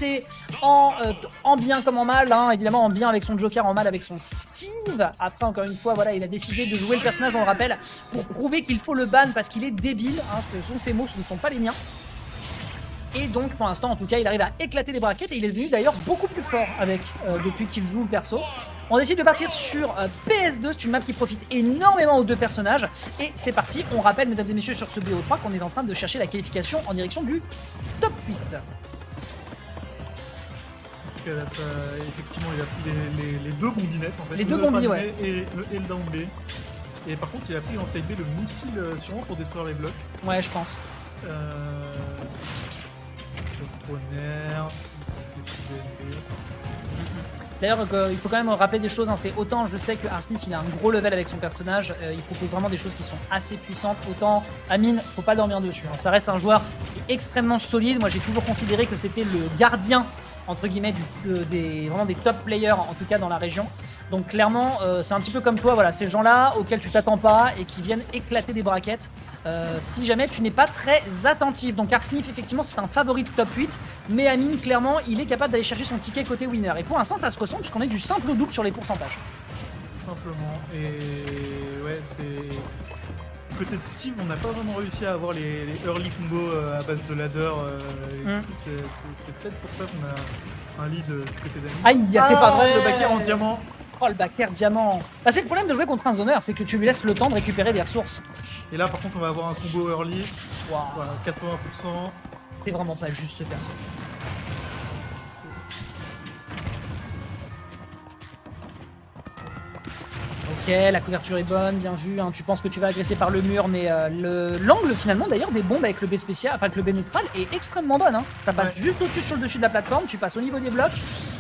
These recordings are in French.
blessé en bien comme en mal, hein, évidemment en bien avec son Joker, en mal avec son Steve. Après, encore une fois, voilà, il a décidé de jouer le personnage, on le rappelle, pour prouver qu'il faut le ban parce qu'il est débile, hein, ce sont ses mots, ce ne sont pas les miens. Et donc pour l'instant en tout cas il arrive à éclater les braquettes et il est devenu d'ailleurs beaucoup plus fort avec depuis qu'il joue le perso. On décide de partir sur PS2, c'est une map qui profite énormément aux deux personnages. Et c'est parti, on rappelle mesdames et messieurs sur ce BO3 qu'on est en train de chercher la qualification en direction du top 8. Là, ça, effectivement il a pris les deux bombinettes en fait. Les deux bombinettes, ouais. Et le down B. Et par contre il a pris en side B le missile sûrement pour détruire les blocs. Ouais je pense. D'ailleurs, il faut quand même rappeler des choses, hein, c'est autant je sais que Arsnif il a un gros level avec son personnage, il propose vraiment des choses qui sont assez puissantes, autant Amine, faut pas dormir dessus, hein. Ça reste un joueur extrêmement solide, moi j'ai toujours considéré que c'était le gardien entre guillemets vraiment des top players en tout cas dans la région. Donc clairement c'est un petit peu comme toi, voilà, ces gens-là auxquels tu t'attends pas et qui viennent éclater des braquettes si jamais tu n'es pas très attentif. Donc Arsnif effectivement c'est un favori de top 8, mais Amine clairement il est capable d'aller chercher son ticket côté winner. Et pour l'instant ça se ressent puisqu'on est du simple au double sur les pourcentages. Simplement, et ouais c'est... Côté de Steve, on n'a pas vraiment réussi à avoir les early combos à base de ladder. C'est peut-être pour ça qu'on a un lead du côté d'Amine. Aïe, c'est pas vrai. Le backer en diamant. Oh, le backer diamant. Bah, c'est le problème de jouer contre un zoneur, c'est que tu lui laisses le temps de récupérer des ressources. Et là, par contre, on va avoir un combo early. Wow. Voilà, 80%. C'est vraiment pas juste ce perso. Ok, la couverture est bonne, bien vu, hein. Tu penses que tu vas agresser par le mur, mais l'angle finalement d'ailleurs des bombes avec le B spécial, enfin avec le B neutral est extrêmement bonne, hein. Ça passe juste au-dessus sur le dessus de la plateforme, tu passes au niveau des blocs.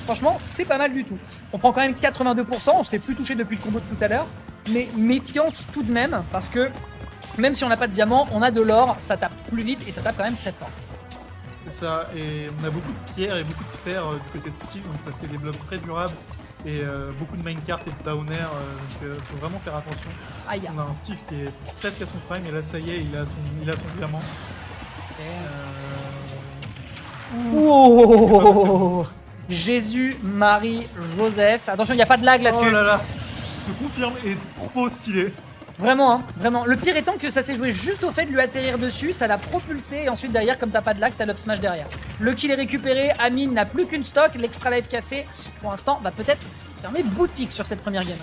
Franchement, c'est pas mal du tout. On prend quand même 82%, on se fait plus toucher depuis le combo de tout à l'heure, mais méfiance tout de même, parce que même si on n'a pas de diamant, on a de l'or, ça tape plus vite et ça tape quand même très fort. C'est ça, et on a beaucoup de pierres et beaucoup de fer du côté de Steve, donc ça fait des blocs très durables. Et beaucoup de minecart et de downer, donc faut vraiment faire attention. Aïe. On a un Steve qui est presque à son prime, et là ça y est, il a son diamant. Oh Jésus, Marie, Joseph. Attention, il n'y a pas de lag là-dessus. Oh là là, je confirme, et trop stylé. Vraiment, hein, vraiment. Le pire étant que ça s'est joué juste au fait de lui atterrir dessus, ça l'a propulsé et ensuite derrière, comme t'as pas de lag, t'as l'up smash derrière. Le kill est récupéré, Amine n'a plus qu'une stock, l'extra life café, pour l'instant, va peut-être fermer boutique sur cette première game.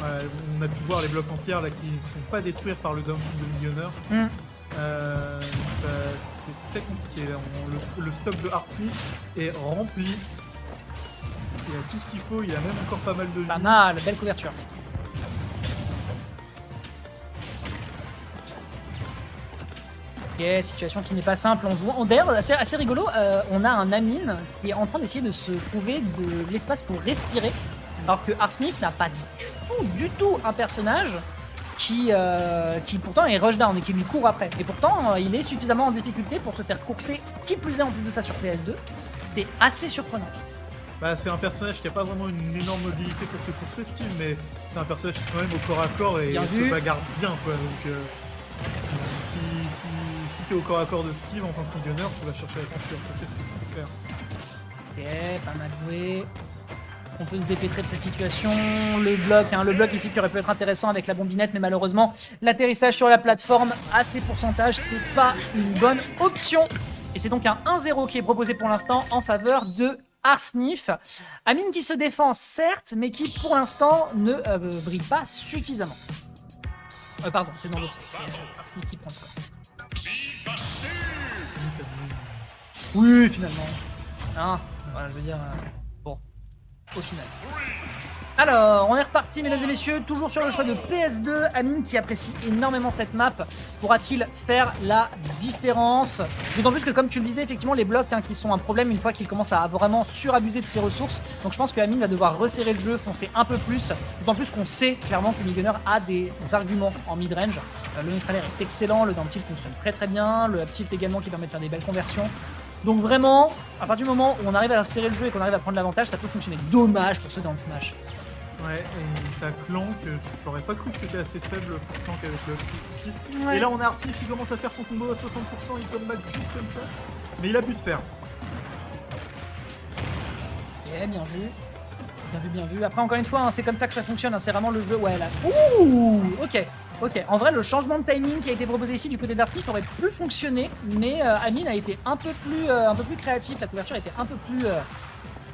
Ouais, on a pu voir les blocs en pierre là qui ne sont pas détruits par le down de Millionnaire. C'est très compliqué. Le stock de Arsnif est rempli. Il a tout ce qu'il faut, il a même encore pas mal de vie. Pas mal, belle couverture. Ok, situation qui n'est pas simple. D'ailleurs, assez rigolo, on a un Amine qui est en train d'essayer de se trouver de l'espace pour respirer. Alors que Arsnif n'a pas du tout un personnage qui pourtant est rush down et qui lui court après. Et pourtant, il est suffisamment en difficulté pour se faire courser, qui plus est en plus de ça sur PS2. C'est assez surprenant. Bah, c'est un personnage qui n'a pas vraiment une énorme mobilité pour se courser, Steve, mais c'est un personnage qui est quand même au corps à corps et il se bagarre bien, quoi. Donc, si t'es au corps à corps de Steve en tant que millionnaire, tu vas chercher la tension, c'est clair. Ok, pas mal joué. On peut se dépêtrer de cette situation. Le bloc ici qui aurait pu être intéressant avec la bombinette, mais malheureusement, l'atterrissage sur la plateforme à ces pourcentages, c'est pas une bonne option. Et c'est donc un 1-0 qui est proposé pour l'instant en faveur de Arsnif. Amine qui se défend certes, mais qui pour l'instant ne brille pas suffisamment. Pardon, c'est dans l'autre sens. C'est Arsnif qui prend ça. Oui, finalement. Hein, voilà, je veux dire... bon, au final. Alors, on est reparti, mesdames et messieurs, toujours sur le choix de PS2. Amine qui apprécie énormément cette map. Pourra-t-il faire la différence? D'autant plus que, comme tu le disais, effectivement, les blocs qui sont un problème une fois qu'il commence à vraiment surabuser de ses ressources. Donc je pense que Amine va devoir resserrer le jeu, foncer un peu plus. D'autant plus qu'on sait clairement que Millionnaire a des arguments en mid-range. Le neutralaire est excellent, le down tilt fonctionne très très bien. Le up tilt également qui permet de faire des belles conversions. Donc vraiment, à partir du moment où on arrive à serrer le jeu et qu'on arrive à prendre l'avantage, ça peut fonctionner. Dommage pour ce down smash. Ouais, et ça clank, j'aurais pas cru que c'était assez faible pour clank avec le Steve. Ouais. Et là on a Artif qui commence à faire son combo à 60%, il come back juste comme ça. Mais il a pu de faire. Ok, bien vu. Bien vu, bien vu. Après, encore une fois, hein, c'est comme ça que ça fonctionne. Hein, c'est vraiment le jeu. Ouais, là. Ouh, ok. Ok. En vrai, le changement de timing qui a été proposé ici du côté d'Arsmith aurait pu fonctionner, mais Amine a été un peu plus créatif. La couverture était un peu plus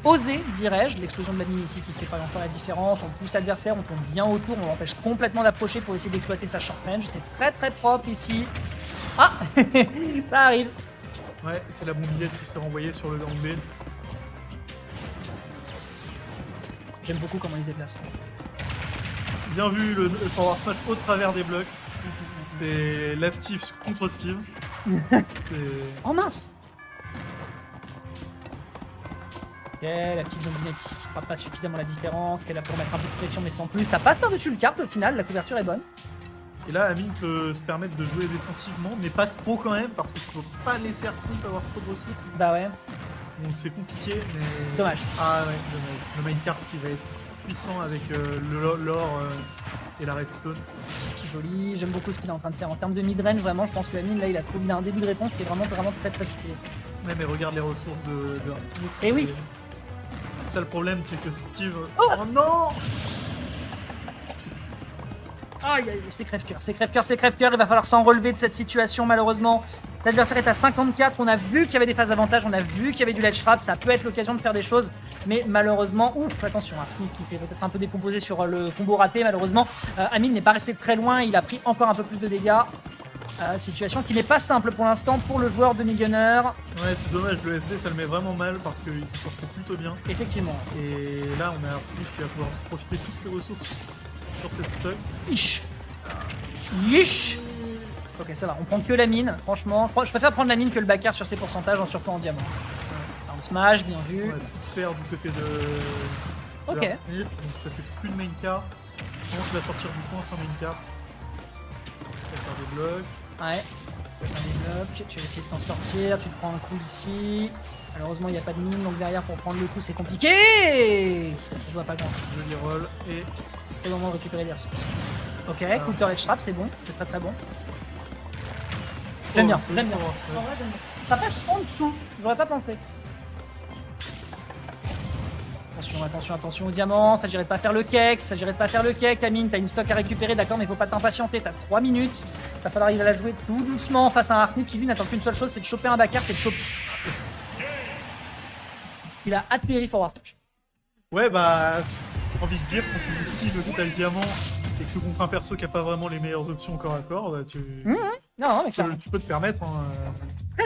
osée, dirais-je. L'explosion de la mine ici qui fait pas encore la différence. On pousse l'adversaire, on tombe bien autour, on l'empêche complètement d'approcher pour essayer d'exploiter sa short range. C'est très très propre ici. Ah, ça arrive. Ouais, c'est la bombillette qui se fait renvoyer sur le down B. J'aime beaucoup comment il se déplace. Bien vu le forward smash au travers des blocs. C'est la Steve contre Steve. C'est... Oh mince. Ok, la petite bombinette ici qui fera pas suffisamment la différence, qu'elle a pour mettre un peu de pression mais sans plus. Ça passe par-dessus le carte au final, la couverture est bonne. Et là, Amine peut se permettre de jouer défensivement, mais pas trop quand même, parce qu'il faut pas laisser Artif avoir trop de ressources. Bah ouais, Donc c'est compliqué, mais... dommage. Ah ouais, dommage. Le minecart qui va être puissant avec l'or et la redstone. Joli, j'aime beaucoup ce qu'il est en train de faire. En termes de mid-range, vraiment, je pense que Amine, là, il a un début de réponse qui est vraiment très très stylé. Ouais, mais regarde les ressources de Artif. Et oui. Ça, le problème, c'est que Steve... Oh non! Aïe, aïe, c'est crève-cœur, c'est crève-cœur, c'est crève-cœur. Il va falloir s'en relever de cette situation, malheureusement. L'adversaire est à 54. On a vu qu'il y avait des phases d'avantage, on a vu qu'il y avait du ledge trap. Ça peut être l'occasion de faire des choses. Mais malheureusement, ouf, attention, Arsmith qui s'est peut-être un peu décomposé sur le combo raté, malheureusement. Amine n'est pas resté très loin. Il a pris encore un peu plus de dégâts. Situation qui n'est pas simple pour l'instant pour le joueur de Gunner. Ouais, c'est dommage. Le SD, ça le met vraiment mal parce qu'il s'en sortait plutôt bien. Effectivement. Et là, on a Artif qui va pouvoir profiter de toutes ses ressources sur cette stock. Ish. Ish. Ok, ça va. On prend que la mine. Franchement, je préfère prendre la mine que le backer sur ses pourcentages, surtout en diamant. Un smash, bien vu. On va tout faire du côté de Ok. Artsmith. Donc ça fait plus de main card. Comment tu vas sortir du coin sans main card? Tu vas faire des blocs. Ouais. Un des blocs. Tu vas essayer de t'en sortir. Tu te prends un coup ici. Malheureusement, il n'y a pas de mine, donc derrière pour prendre le coup, c'est compliqué. Ça se voit pas grand chose. Joli roll. Et C'est le moment de récupérer les ressources. Ok, counter ledge trap, c'est bon. C'est très très bon. J'aime bien, j'aime bien. En vrai, j'aime bien. Ça passe en dessous. J'aurais pas pensé. Attention, attention, attention au diamant. Ça s'agirait de pas faire le cake. Ça s'agirait de pas faire le cake. Amine, t'as une stock à récupérer, d'accord, mais faut pas t'impatienter. T'as 3 minutes. Va falloir arriver à la jouer tout doucement face à un Arsmith qui lui n'attend qu'une seule chose, c'est de choper un backer, c'est de choper. Il a atterri forward smash. ouais, bah, j'ai envie de dire, quand tu joues Steve, que t'as le diamant et que tu contre un perso qui a pas vraiment les meilleures options corps à corps, bah, Non, mais clairement. tu peux te permettre. Hein,